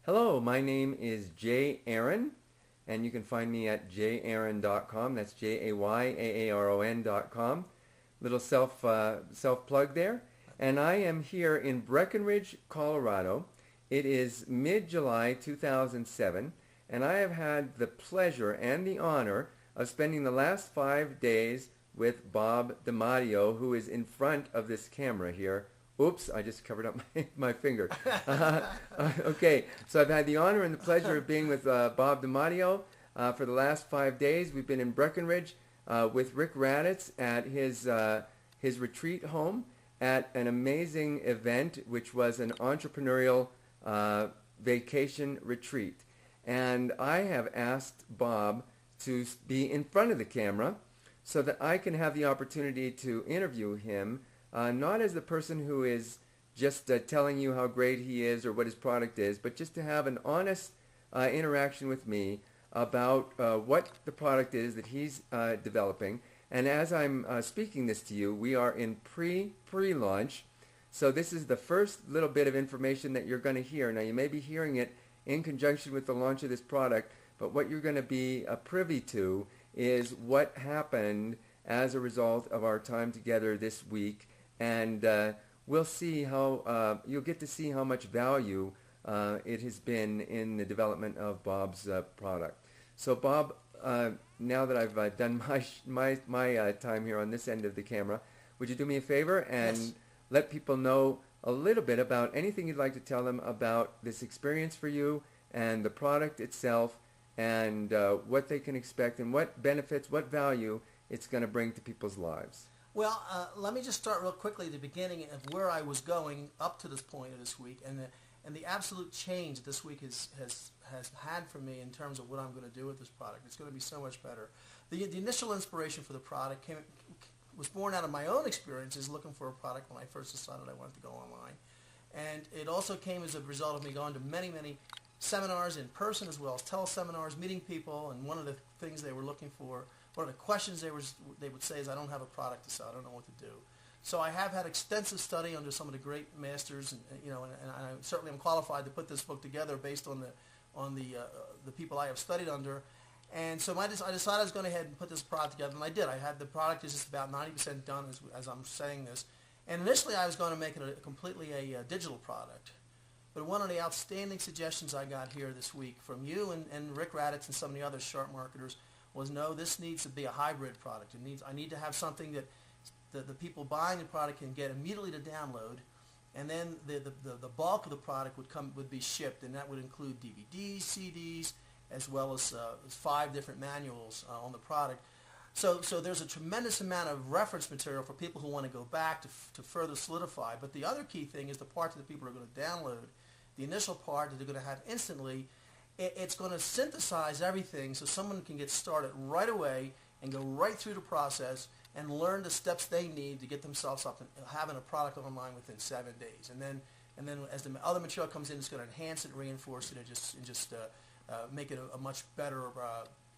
Hello, my name is Jay Aaron, and you can find me at jayaaron.com. That's JAYAARON.com. Little self plug there. And I am here in Breckenridge, Colorado. It is mid-July 2007, and I have had the pleasure and the honor of spending the last 5 days with Bob DiMattia, who is in front of this camera here. Oops, I just covered up my finger. Okay, so I've had the honor and the pleasure of being with Bob DiMattia for the last 5 days. We've been in Breckenridge with Rick Raditz at his retreat home at an amazing event, which was an entrepreneurial vacation retreat. And I have asked Bob to be in front of the camera so that I can have the opportunity to interview him, not as the person who is just telling you how great he is or what his product is, but just to have an honest interaction with me about what the product is that he's developing. And as I'm speaking this to you, we are in pre-launch. So this is the first little bit of information that you're going to hear. Now, you may be hearing it in conjunction with the launch of this product, but what you're going to be privy to is what happened as a result of our time together this week. And we'll see how, you'll get to see how much value it has been in the development of Bob's product. So Bob, now that I've done my time here on this end of the camera, would you do me a favor and Yes. let people know a little bit about anything you'd like to tell them about this experience for you and the product itself and what they can expect and what benefits, what value it's going to bring to people's lives? Well, let me just start real quickly at the beginning of where I was going up to this point of this week, and the absolute change that this week has had for me in terms of what I'm going to do with this product. It's going to be so much better. The initial inspiration for the product was born out of my own experiences looking for a product when I first decided I wanted to go online, and it also came as a result of me going to many seminars in person as well as teleseminars, meeting people, and one of the things they were looking for. One of the questions they would say is, I don't have a product to sell. I don't know what to do. So I have had extensive study under some of the great masters, and I certainly am qualified to put this book together based on the people I have studied under. And so I decided I was going to go ahead and put this product together, and I did. I had the product is just about 90% done as I'm saying this. And initially I was going to make it completely a digital product. But one of the outstanding suggestions I got here this week from you and Rick Raditz and some of the other sharp marketers was, no, this needs to be a hybrid product. I need to have something that the people buying the product can get immediately to download, and then the bulk of the product would be shipped, and that would include DVDs, CDs, as well as 5 different manuals on the product. So there's a tremendous amount of reference material for people who want to go back to further solidify. But the other key thing is the part that the people are going to download, the initial part that they're going to have instantly. It's going to synthesize everything so someone can get started right away and go right through the process and learn the steps they need to get themselves up and having a product online within 7 days. And then as the other material comes in, it's going to enhance it, reinforce it, and just make it a much better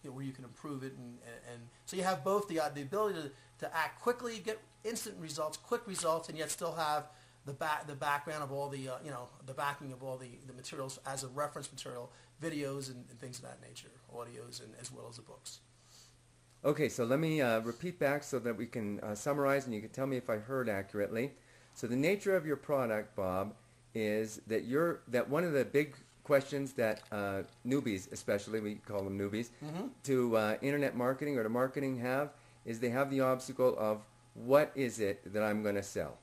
where you can improve it. And so you have both the ability to act quickly, get instant results, quick results, and yet still have the background of all the the backing of all the materials as a reference material, videos and things of that nature, audios, and as well as the books. Okay, so let me repeat back so that we can summarize and you can tell me if I heard accurately. So the nature of your product, Bob, is that one of the big questions that newbies, especially, we call them newbies, to internet marketing or to marketing is they have the obstacle of, what is it that I'm going to sell?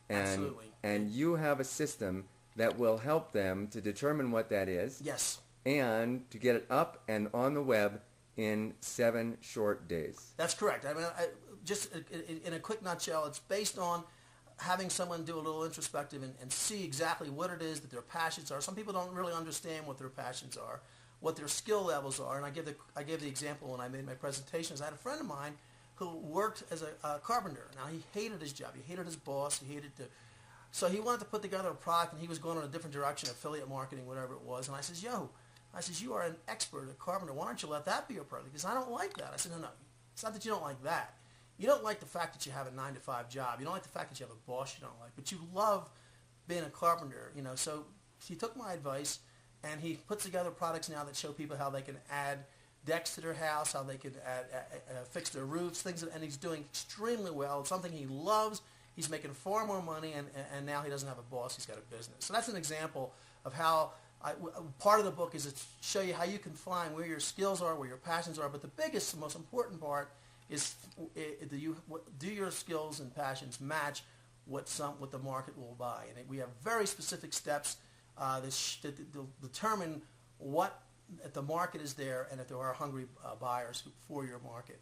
Absolutely. And you have a system that will help them to determine what that is. Yes. And to get it up and on the web in 7 short days. That's correct. I mean, just in a quick nutshell, it's based on having someone do a little introspective and see exactly what it is that their passions are. Some people don't really understand what their passions are, what their skill levels are. And I gave the example when I made my presentations. I had a friend of mine who worked as a carpenter. Now, he hated his job. He hated his boss. So he wanted to put together a product, and he was going in a different direction, affiliate marketing, whatever it was. And I says, you are an expert, a carpenter. Why don't you let that be your product? Because I don't like that. I said, no. It's not that you don't like that. You don't like the fact that you have a 9-to-5 job. You don't like the fact that you have a boss you don't like. But you love being a carpenter, So he took my advice, And he puts together products now that show people how they can add decks to their house, how they can fix their roofs, things, and he's doing extremely well. It's something he loves. He's making far more money, and now he doesn't have a boss. He's got a business. So that's an example of how part of the book is to show you how you can find where your skills are, where your passions are. But the biggest, the most important part is do your skills and passions match what the market will buy? And we have very specific steps that determine what if the market is there and if there are hungry buyers for your market.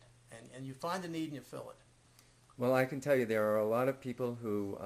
And you find the need and you fill it. Well, I can tell you there are a lot of people who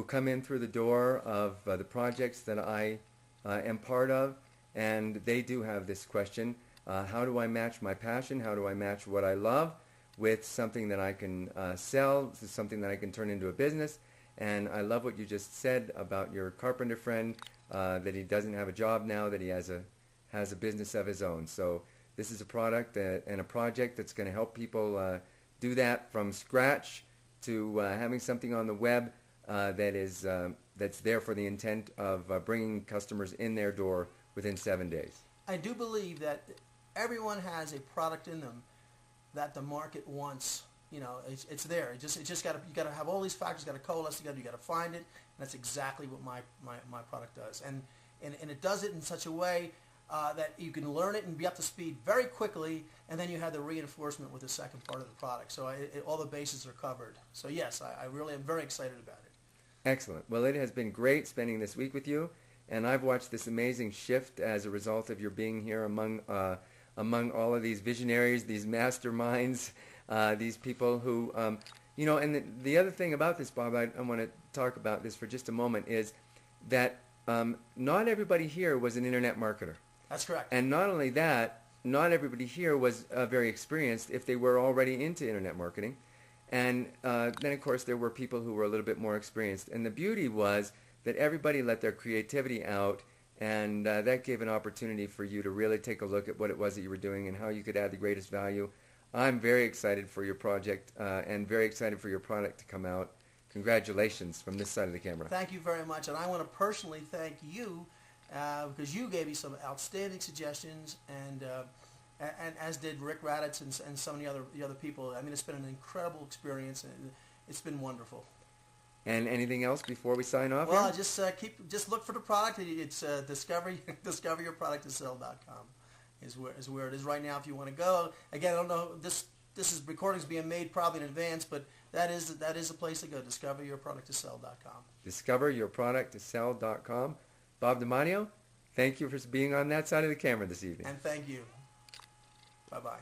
come in through the door of the projects that I am part of, and they do have this question: how do I match my passion? How do I match what I love with something that I can sell, something that I can turn into a business? And I love what you just said about your carpenter friend, that he doesn't have a job now, that he has a business of his own. So this is a product and a project that's going to help people do that from scratch to having something on the web that's there for the intent of bringing customers in their door within 7 days. I do believe that everyone has a product in them that the market wants. You know, it's there. You got to have all these factors. Got to coalesce together. You got to find it. And that's exactly what my product does. And it does it in such a way that you can learn it and be up to speed very quickly, and then you have the reinforcement with the second part of the product. So all the bases are covered. So yes, I really am very excited about it. Excellent. Well, it has been great spending this week with you, and I've watched this amazing shift as a result of your being here among all of these visionaries, these masterminds, these people who, and the other thing about this, Bob, I want to talk about this for just a moment, is that not everybody here was an internet marketer. That's correct. And not only that, not everybody here was very experienced if they were already into internet marketing. And then, of course, there were people who were a little bit more experienced. And the beauty was that everybody let their creativity out, and that gave an opportunity for you to really take a look at what it was that you were doing and how you could add the greatest value. I'm very excited for your project and very excited for your product to come out. Congratulations from this side of the camera. Thank you very much. And I want to personally thank you because you gave me some outstanding suggestions, and as did Rick Raditz and some of the other people. I mean, it's been an incredible experience, and it's been wonderful. And anything else before we sign off? Well, just look for the product. It's discoveryourproducttosell.com is where it is right now. If you want to go, again, I don't know, this is recordings being made probably in advance, but that is a place to go. Discoveryourproducttosell.com. Discoveryourproducttosell.com. Bob DiMattia, thank you for being on that side of the camera this evening. And thank you. Bye-bye.